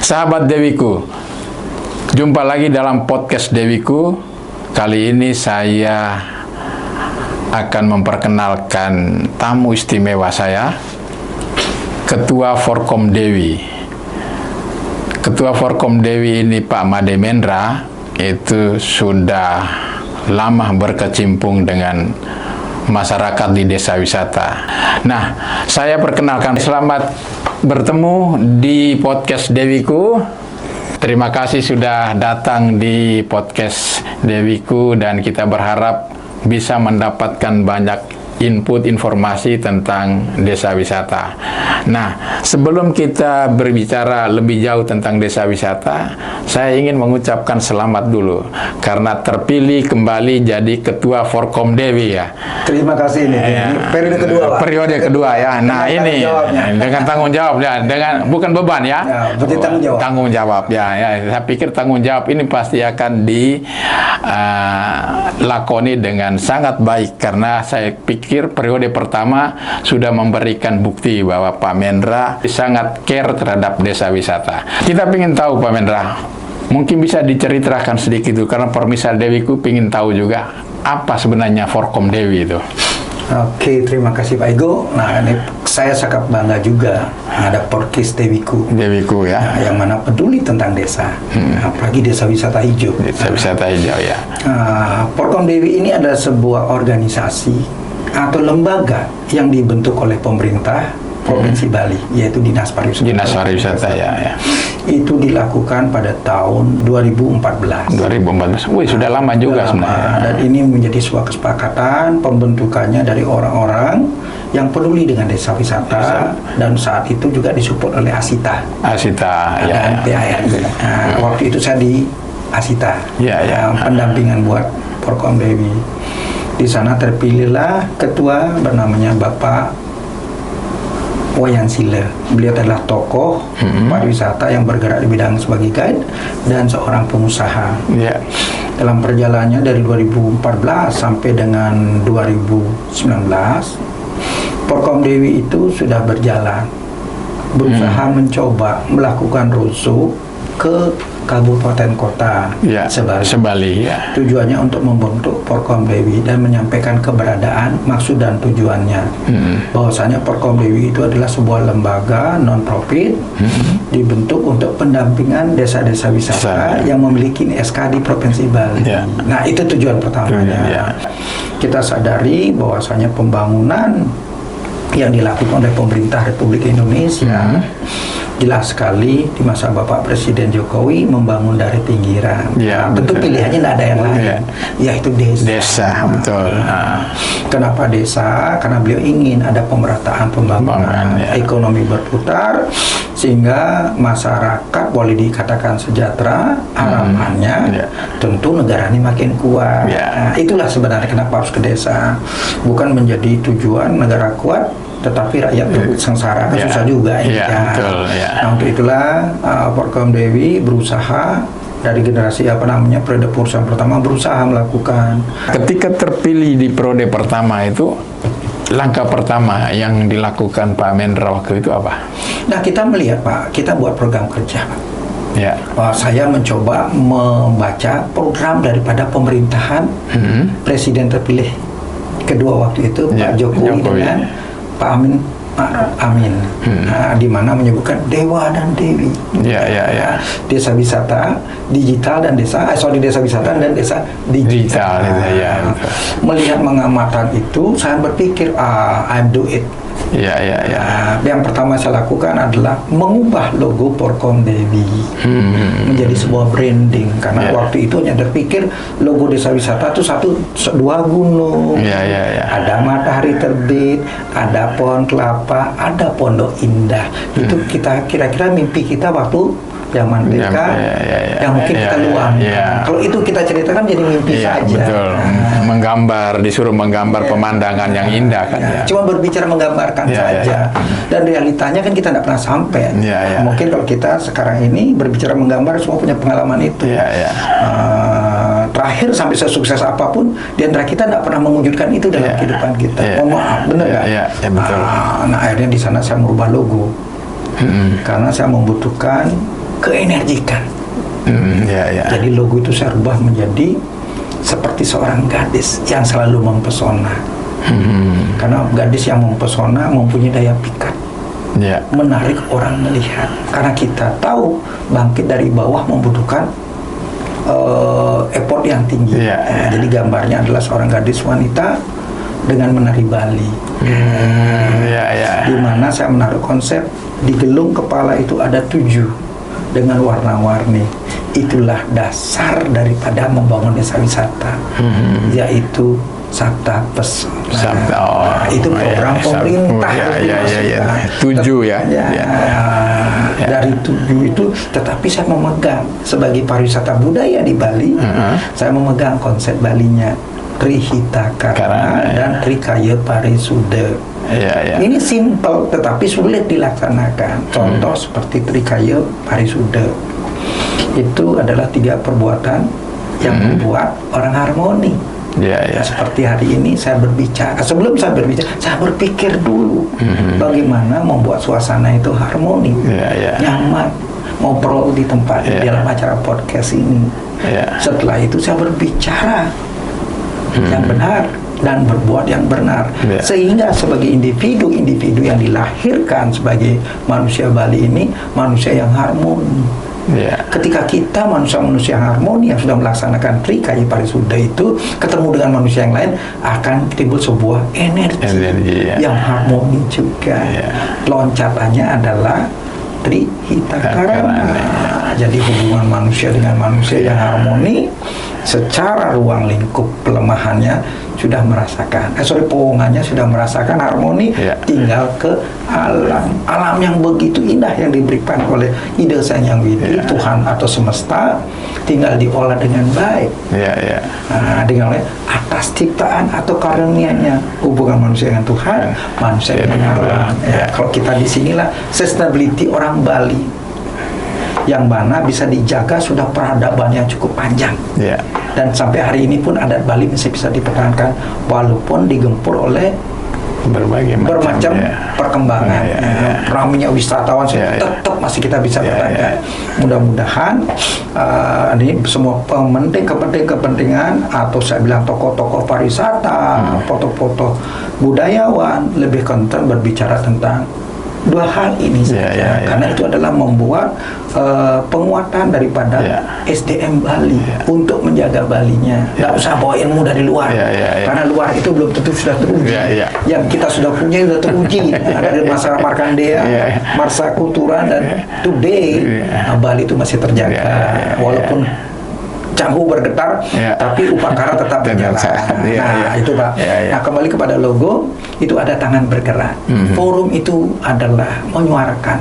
Sahabat Dewiku, jumpa lagi dalam podcast Dewiku. Kali ini saya akan memperkenalkan tamu istimewa saya, Ketua Forkom Dewi. Ketua Forkom Dewi ini Pak Made Mendra, itu sudah lama berkecimpung dengan masyarakat di desa wisata. Nah, saya perkenalkan, selamat bertemu di podcast Dewiku. Terima kasih sudah datang di podcast Dewiku dan kita berharap bisa mendapatkan banyak input informasi tentang desa wisata. Nah, sebelum kita berbicara lebih jauh tentang desa wisata, saya ingin mengucapkan selamat dulu karena terpilih kembali jadi Ketua Forkom Dewi ya. Terima kasih nih. Ya. Periode kedua, Pak. Periode kedua ya. Nah, ini dengan tanggung jawab ya, dengan bukan beban ya. Ya, berarti tanggung jawab. Tanggung jawab ya. Saya pikir tanggung jawab ini pasti akan dilakoni dengan sangat baik karena saya pikir periode pertama sudah memberikan bukti bahwa Pak Mendra sangat care terhadap desa wisata. Kita ingin tahu Pak Mendra, mungkin bisa diceritakan sedikit itu karena permisal Dewiku ingin tahu juga apa sebenarnya Forkom Dewi itu. Oke, terima kasih Pak Ego. Nah, ini saya sangat bangga juga ada podcast Dewiku. Dewiku ya. Nah, yang mana peduli tentang desa, apalagi desa wisata hijau. Desa wisata hijau ya. Forkom Dewi ini adalah sebuah organisasi atau lembaga yang dibentuk oleh pemerintah Provinsi Bali, yaitu Dinas Pariwisata. Dinas Pariwisata ya. Itu dilakukan pada tahun 2014. 2014. Wih, sudah lama juga sebenarnya. Dan ini menjadi sebuah kesepakatan pembentukannya dari orang-orang yang peduli dengan desa wisata dan saat itu juga disupport oleh Asita. Asita ya. Dan PARI. Waktu itu saya di Asita. Ya. Pendampingan buat Forkom Dewi. Di sana terpilihlah ketua bernamanya Bapak Wayan Sile. Beliau adalah tokoh pariwisata yang bergerak di bidang sebagai guide dan seorang pengusaha. Ya. Dalam perjalanannya dari 2014 sampai dengan 2019, Forkom Dewi itu sudah berjalan, berusaha mencoba melakukan roadshow ke kabupaten kota Sebali ya. Tujuannya untuk membentuk Forkom Dewi dan menyampaikan keberadaan, maksud dan tujuannya. Bahwasanya Forkom Dewi itu adalah sebuah lembaga non-profit dibentuk untuk pendampingan desa-desa wisata yang memiliki SK di Provinsi Bali. Nah, itu tujuan pertamanya. Kita sadari bahwasanya pembangunan yang dilakukan oleh pemerintah Republik Indonesia jelas sekali di masa Bapak Presiden Jokowi membangun dari pinggiran. Tentu pilihannya tidak ada yang lain, yaitu desa. Desa, betul. Kenapa desa? Karena beliau ingin ada pemerataan pembangunan, ekonomi berputar, sehingga masyarakat boleh dikatakan sejahtera. Harapannya tentu negara ini makin kuat. Nah, itulah sebenarnya kenapa harus ke desa, bukan menjadi tujuan negara kuat tetapi rakyat sengsara, susah juga betul, Nah, untuk itulah Forkom Dewi berusaha dari generasi periode perusahaan pertama berusaha melakukan. Ketika terpilih di periode pertama itu, langkah pertama yang dilakukan Pak Mendra waktu itu apa? Nah, kita melihat Pak, kita buat program kerja Pak. Saya mencoba membaca program daripada pemerintahan Presiden terpilih kedua waktu itu Pak Jokowi dengan Pak Amin, di mana menyebutkan Dewa dan Dewi, desa wisata digital dan desa wisata dan desa digital. Melihat mengamatan itu, saya berpikir I'm do it. Yang pertama saya lakukan adalah mengubah logo Forkom Dewi menjadi sebuah branding karena waktu itu hanya terpikir logo desa wisata itu dua gunung, ada matahari terbit, ada pohon kelapa, ada pondok indah. Itu kita kira-kira mimpi kita waktu zaman TK yang mungkin kita luangkan. Kalau itu kita ceritakan jadi mimpi saja. Betul. Disuruh menggambar pemandangan yang indah kan. Cuma berbicara menggambarkan saja. Dan realitanya kan kita tidak pernah sampai. Mungkin kalau kita sekarang ini berbicara menggambar semua punya pengalaman itu. Terakhir sampai sesukses apapun di antara kita tidak pernah mewujudkan itu dalam kehidupan kita. Mohon maaf, benar nggak? Betul. Nah, akhirnya di sana saya merubah logo. Karena saya membutuhkan keenergikan. Jadi logo itu saya rubah menjadi seperti seorang gadis yang selalu mempesona. Karena gadis yang mempesona mempunyai daya pikat, menarik orang melihat. Karena kita tahu bangkit dari bawah membutuhkan effort yang tinggi. Jadi gambarnya adalah seorang gadis wanita dengan menari Bali. Di mana saya menaruh konsep di gelung kepala itu ada 7 dengan warna-warni. Itulah dasar daripada membangun desa wisata, yaitu Sabta Pesona. Itu program pemerintah. 7 ya. Dari 7 itu, tetapi saya memegang sebagai pariwisata budaya di Bali, saya memegang konsep Balinya Trihita Karana dan Trikaya Parisuda. Ini simple tetapi sulit dilaksanakan. Contoh seperti Trikaya Parisuda itu adalah 3 perbuatan yang membuat orang harmoni. Seperti hari ini saya berbicara, sebelum saya berbicara, saya berpikir dulu bagaimana membuat suasana itu harmoni, nyaman, ngobrol di tempat dalam acara podcast ini. Setelah itu saya berbicara yang benar dan berbuat yang benar, sehingga sebagai individu yang dilahirkan sebagai manusia Bali ini manusia yang harmoni. Ketika kita manusia-manusia yang harmoni yang sudah melaksanakan Trikaya Parisuda itu ketemu dengan manusia yang lain, akan timbul sebuah energi yang harmoni juga. Loncatannya adalah Trihita Karana. Jadi hubungan manusia dengan manusia yang harmoni secara ruang lingkup pelemahannya sudah merasakan, pohongannya sudah merasakan harmoni, tinggal ke alam yang begitu indah yang diberikan oleh Ida Sang Hyang Widi, Tuhan atau semesta, tinggal diolah dengan baik. Dengan atas ciptaan atau karunia-Nya, hubungan manusia dengan Tuhan, manusia dengan alam. Kalau kita di sinilah sustainability orang Bali, yang mana bisa dijaga sudah peradaban yang cukup panjang. Dan sampai hari ini pun adat Bali masih bisa dipertahankan walaupun digempur oleh bermacam perkembangan. Ramainya wisatawan tetap masih kita bisa pertahankan. Mudah-mudahan ini semua kepentingan atau saya bilang tokoh-tokoh pariwisata, foto-foto budayawan lebih concern berbicara tentang 2 hal ini saja, karena itu adalah membuat penguatan daripada SDM Bali untuk menjaga Balinya. Nggak usah bawa ilmu dari luar, karena luar itu belum tentu sudah teruji. Yang kita sudah punya sudah teruji. Dari masa Markandeya, Marsa Kuturan, dan today Bali itu masih terjaga, walaupun canggu bergetar, tapi upakara tetap berjalan. Itu Pak. Nah, kembali kepada logo, itu ada tangan bergerak. Forum itu adalah menyuarakan.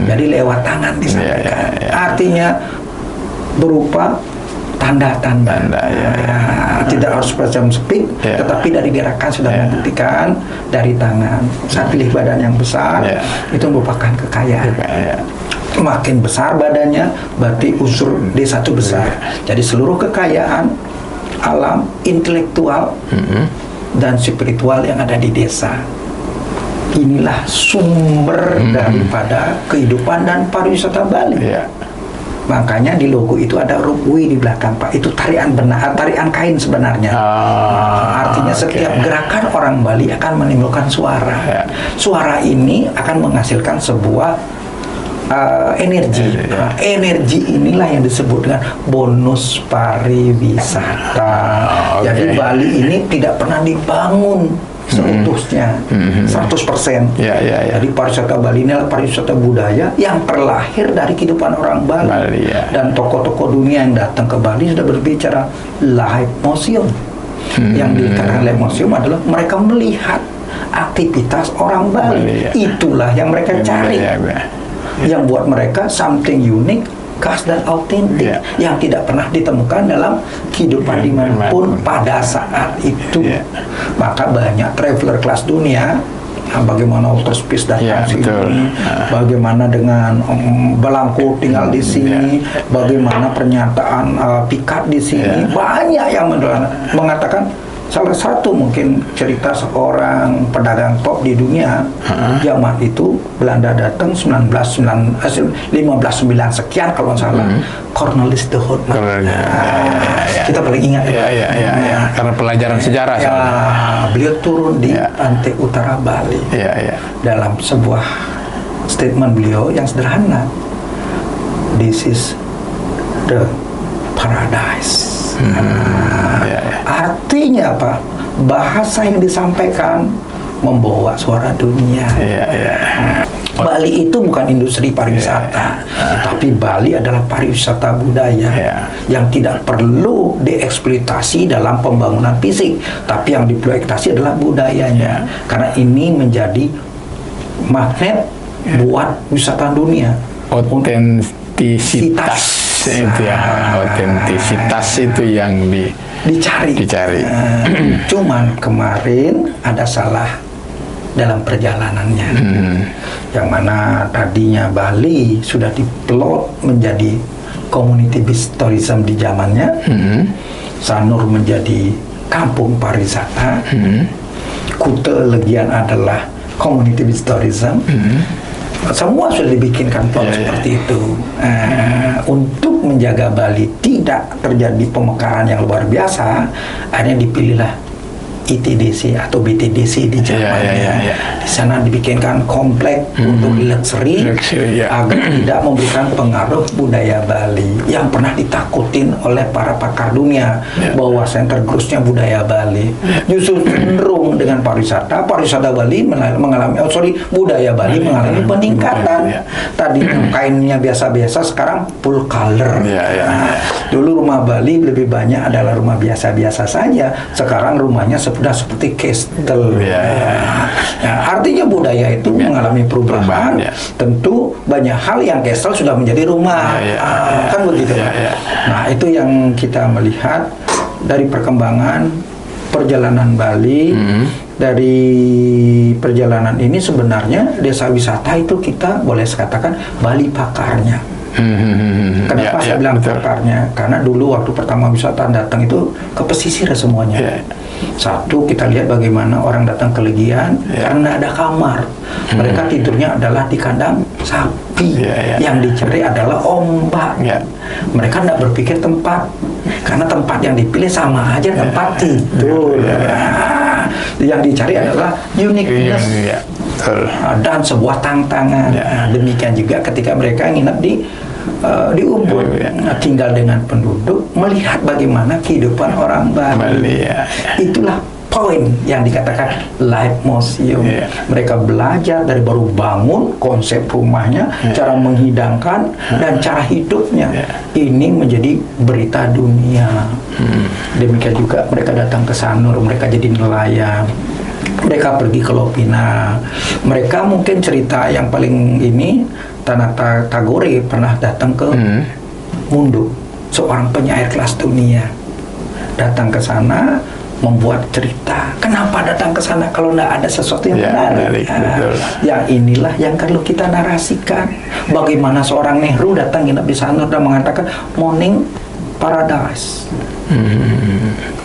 Jadi lewat tangan disampaikan. Artinya berupa tanda-tanda. Tidak harus macam speak, tetapi dari gerakan sudah membuktikan dari tangan. Saya pilih badan yang besar, itu merupakan kekayaan. Makin besar badannya, berarti unsur desa itu besar. Jadi seluruh kekayaan alam, intelektual, dan spiritual yang ada di desa, inilah sumber daripada kehidupan dan pariwisata Bali. Makanya di logo itu ada rukwi di belakang, Pak. Itu tarian kain sebenarnya. Artinya setiap gerakan orang Bali akan menimbulkan suara. Suara ini akan menghasilkan sebuah energi. Energi inilah yang disebut dengan bonus pariwisata. Jadi Bali ini tidak pernah dibangun seutuhnya 100%. Jadi pariwisata Bali ini adalah pariwisata budaya yang terlahir dari kehidupan orang Bali. Dan tokoh-tokoh dunia yang datang ke Bali sudah berbicara live museum. Yang dikatakan live museum adalah mereka melihat aktivitas orang Bali. Itulah yang mereka cari. Yang buat mereka something unik, khas dan autentik, yang tidak pernah ditemukan dalam kehidupan dimanapun pada saat itu. Maka banyak traveler kelas dunia, bagaimana Walter Spies datang sini, bagaimana dengan Belangko tinggal di sini, bagaimana pernyataan Picard di sini, banyak yang mengatakan salah satu mungkin cerita seorang pedagang top di dunia. Zaman itu Belanda datang 1509 sekian kalau nggak salah. Cornelis de Houtman. Kita paling ingat karena pelajaran sejarah. Beliau turun di pantai utara Bali. Dalam sebuah statement beliau yang sederhana, "This is the paradise." Artinya apa? Bahasa yang disampaikan membawa suara dunia. Bali itu bukan industri pariwisata, tapi Bali adalah pariwisata budaya yang tidak perlu dieksploitasi dalam pembangunan fisik, tapi yang dieksploitasi adalah budayanya. Karena ini menjadi magnet buat wisata dunia. Otentisitas itu otentisitas itu yang dicari. Cuman kemarin ada salah dalam perjalanannya, yang mana tadinya Bali sudah diplot menjadi community based tourism di zamannya, Sanur menjadi kampung pariwisata, Kuta Legian adalah community based tourism. Semua sudah dibikinkan plot seperti itu. Untuk menjaga Bali tidak terjadi pemekaran yang luar biasa, akhirnya dipilihlah ITDC atau BTDC di zamannya. Di sana dibikinkan komplek untuk luxury agar tidak memberikan pengaruh budaya Bali yang pernah ditakutin oleh para pakar dunia bahwa center growth-nya budaya Bali. Justru cenderung dengan pariwisata Bali mengalami budaya Bali mengalami peningkatan. Tadi kainnya biasa-biasa, sekarang full color. Dulu rumah Bali lebih banyak adalah rumah biasa-biasa saja, sekarang rumahnya sudah seperti castle. Artinya budaya itu mengalami perubahan. Tentu banyak hal yang castle sudah menjadi rumah. Kan begitu. Nah, itu yang kita melihat dari perkembangan perjalanan Bali. Dari perjalanan ini sebenarnya desa wisata itu kita boleh katakan Bali pakarnya. Kenapa saya bilang pakarnya? Karena dulu waktu pertama wisata datang itu ke pesisir semuanya. Satu, kita lihat bagaimana orang datang ke Legian karena ada kamar. Mereka tidurnya adalah di kandang sapi. Yang dicari adalah ombak. Mereka tidak berpikir tempat, karena tempat yang dipilih sama aja tempat tidur. Yang dicari adalah uniqueness dan sebuah tantangan. Demikian juga ketika mereka nginep di Ubud, tinggal dengan penduduk, melihat bagaimana kehidupan orang Bali. Itulah poin yang dikatakan live museum. Mereka belajar dari baru bangun, konsep rumahnya, cara menghidangkan, dan cara hidupnya. Ini menjadi berita dunia. Demikian juga mereka datang ke Sanur, mereka jadi nelayan. Mereka pergi ke Lopina. Mereka mungkin cerita yang paling ini, Tanah Tagore pernah datang ke Mundu, seorang penyair kelas dunia. Datang ke sana, membuat cerita. Kenapa datang ke sana kalau tidak ada sesuatu yang menarik? Yang inilah yang perlu kita narasikan. Bagaimana seorang Nehru datang nginep di sana dan mengatakan morning paradise.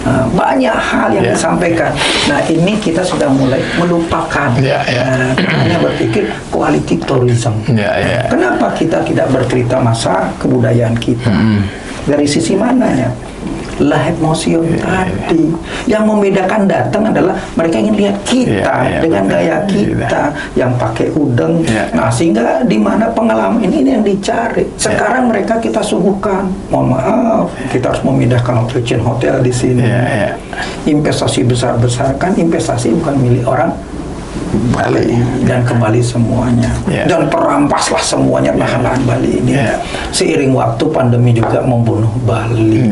Banyak hal yang disampaikan. Nah, ini kita sudah mulai melupakan. Hanya berpikir quality tourism. Kenapa kita tidak bercerita masa kebudayaan kita? Dari sisi mananya? Live museum tadi yang membedakan datang adalah mereka ingin lihat kita dengan gaya kita yang pakai udeng. Nah, sehingga di mana pengalaman ini yang dicari. Sekarang mereka kita suguhkan. Mohon maaf, kita harus memindahkan hotel di sini. Investasi besar-besar, kan investasi bukan milik orang Bali dan kembali semuanya dan perampaslah semuanya lahan-lahan Bali ini. Seiring waktu pandemi juga membunuh Bali,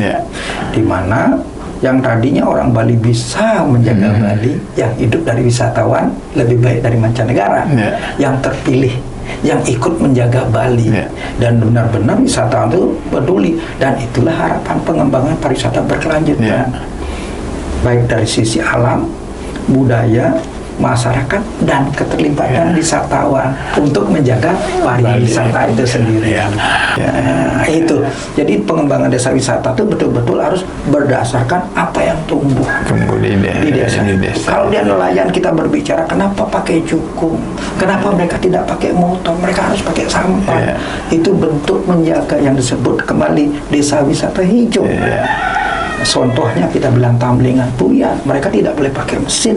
di mana yang tadinya orang Bali bisa menjaga Bali, yang hidup dari wisatawan lebih baik dari mancanegara, yang terpilih, yang ikut menjaga Bali, dan benar-benar wisatawan itu peduli. Dan itulah harapan pengembangan pariwisata berkelanjutan, baik dari sisi alam, budaya, masyarakat dan keterlibatan wisatawan untuk menjaga pariwisata itu sendiri. Itu. Jadi pengembangan desa wisata itu betul-betul harus berdasarkan apa yang tumbuh di desa. Kalau dia nelayan, kita berbicara kenapa pakai cukung, kenapa mereka tidak pakai motor, mereka harus pakai sampan. Itu bentuk menjaga yang disebut kembali desa wisata hijau. Contohnya kita bilang Tamlingan, Puyan, mereka tidak boleh pakai mesin.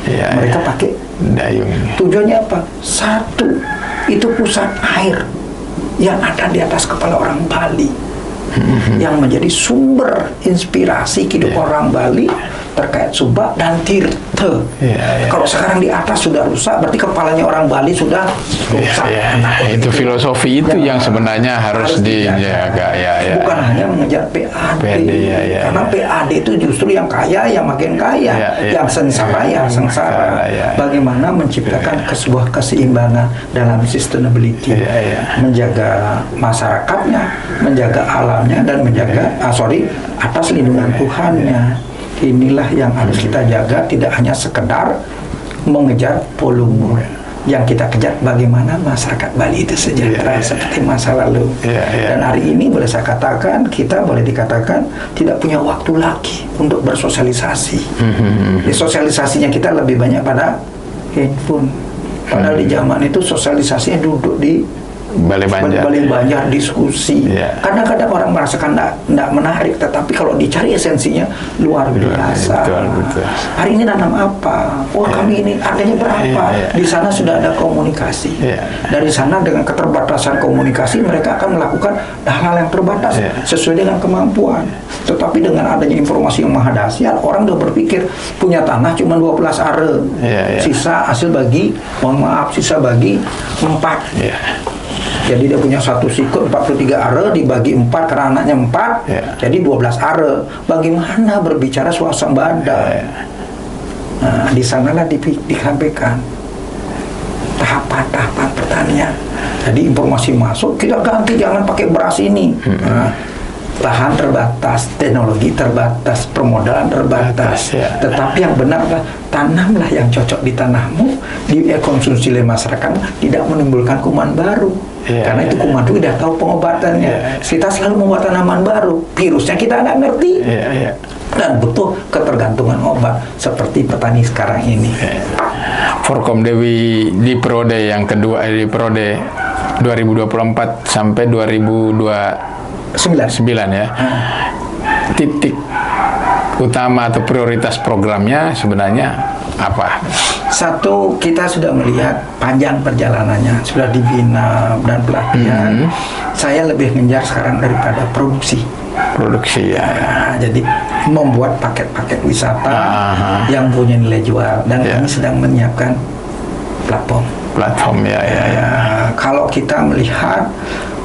Mereka pakai dayung. Tujuannya apa? Satu, itu pusat air yang ada di atas kepala orang Bali, yang menjadi sumber inspirasi kehidupan orang Bali terkait Subak dan Tirta. Kalau sekarang di atas sudah rusak, berarti kepalanya orang Bali sudah rusak. Itu filosofi itu yang sebenarnya harus dijaga. Bukan hanya mengejar PAD, karena PAD itu justru yang kaya, yang makin kaya, yang sengsara, Bagaimana menciptakan sebuah keseimbangan dalam sustainability, menjaga masyarakatnya, menjaga alamnya, dan menjaga atas lindungan Tuhannya. Inilah yang harus kita jaga, tidak hanya sekedar mengejar volume. Yang kita kejar bagaimana masyarakat Bali itu sejahtera seperti masa lalu. Dan hari ini boleh saya katakan, kita boleh dikatakan tidak punya waktu lagi untuk bersosialisasi. Sosialisasinya kita lebih banyak pada handphone. Padahal di zaman itu sosialisasinya duduk di Balai Banjar diskusi. Kadang-kadang orang merasakan tidak menarik, tetapi kalau dicari esensinya luar biasa. Betul. Hari ini nanam apa? Kami ini harganya berapa? Di sana sudah ada komunikasi. Dari sana dengan keterbatasan komunikasi mereka akan melakukan hal-hal yang terbatas sesuai dengan kemampuan. Tetapi dengan adanya informasi yang maha dahsyat, orang udah berpikir punya tanah cuma 12 are. Sisa hasil bagi, sisa bagi 4. Jadi dia punya satu sikut 43 are dibagi 4 karena anaknya 4, jadi 12 are. Bagaimana berbicara swasembada? Nah, di sanalah disampaikan tahapan-tahapan pertanian. Jadi informasi masuk, kita ganti, jangan pakai beras ini. Lahan terbatas, teknologi terbatas, permodalan terbatas. Tetapi yang benar adalah tanamlah yang cocok di tanahmu, dikonsumsi oleh masyarakat, tidak menimbulkan kuman baru. Karena itu kuman itu tidak tahu pengobatannya. Kita selalu membuat tanaman baru, virusnya kita nggak ngerti. Dan butuh ketergantungan obat seperti petani sekarang ini. Forkom Dewi di periode yang kedua, di periode 2024 sampai 2029 ya. Titik utama atau prioritas programnya sebenarnya apa? Satu, kita sudah melihat panjang perjalanannya, sudah dibina dan pelatihan. Saya lebih ngejar sekarang daripada produksi jadi membuat paket-paket wisata yang punya nilai jual, dan kami sedang menyiapkan platform. Kalau kita melihat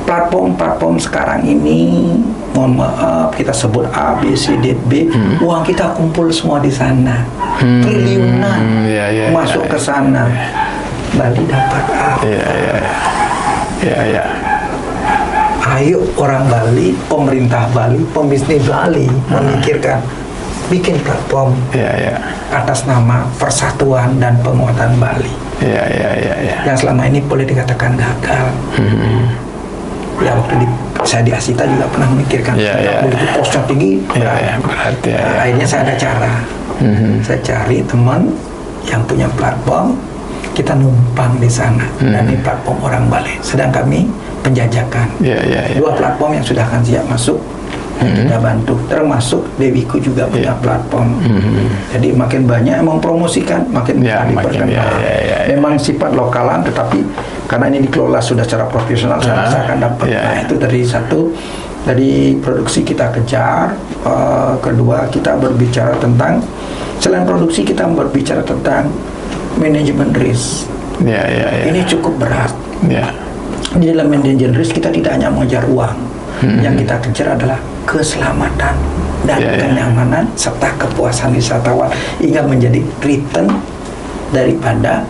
platform sekarang ini, mohon maaf kita sebut A, B, C, D, B, uang kita kumpul semua di sana, triliunan masuk ke sana. Bali dapat apa? Ayo orang Bali, pemerintah Bali, pembisnis Bali memikirkan bikin platform atas nama Persatuan dan Penguatan Bali. Yang selama ini boleh dikatakan gagal. Waktu saya di Asita juga pernah memikirkan begitu posnya tinggi, akhirnya saya ada cara. Saya cari teman yang punya platform, kita numpang di sana. Dan ini platform orang Bali sedang kami penjajakan. 2 platform yang sudah akan siap masuk, kita bantu, termasuk Dewiku juga punya platform. Jadi makin banyak yang mempromosikan, makin diperkenalkan. Memang sifat lokalan, tetapi karena ini dikelola sudah secara profesional, saya rasa akan dapat. Nah, itu dari satu, dari produksi kita kejar. Kedua, kita berbicara tentang, selain produksi kita berbicara tentang manajemen risk. Ini cukup berat. Di dalam manajemen risk kita tidak hanya mengejar uang, yang kita kejar adalah keselamatan dan kenyamanan serta kepuasan wisatawan hingga menjadi return daripada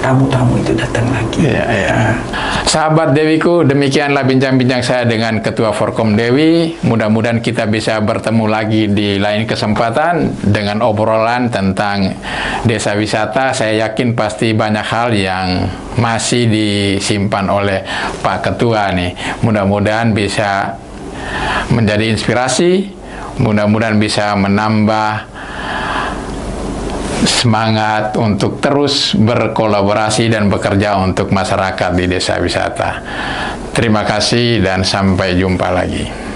tamu-tamu itu datang lagi. Sahabat Dewiku, demikianlah bincang-bincang saya dengan Ketua Forkom Dewi. Mudah-mudahan kita bisa bertemu lagi di lain kesempatan dengan obrolan tentang desa wisata. Saya yakin pasti banyak hal yang masih disimpan oleh Pak Ketua nih. Mudah-mudahan bisa menjadi inspirasi, mudah-mudahan bisa menambah semangat untuk terus berkolaborasi dan bekerja untuk masyarakat di desa wisata. Terima kasih dan sampai jumpa lagi.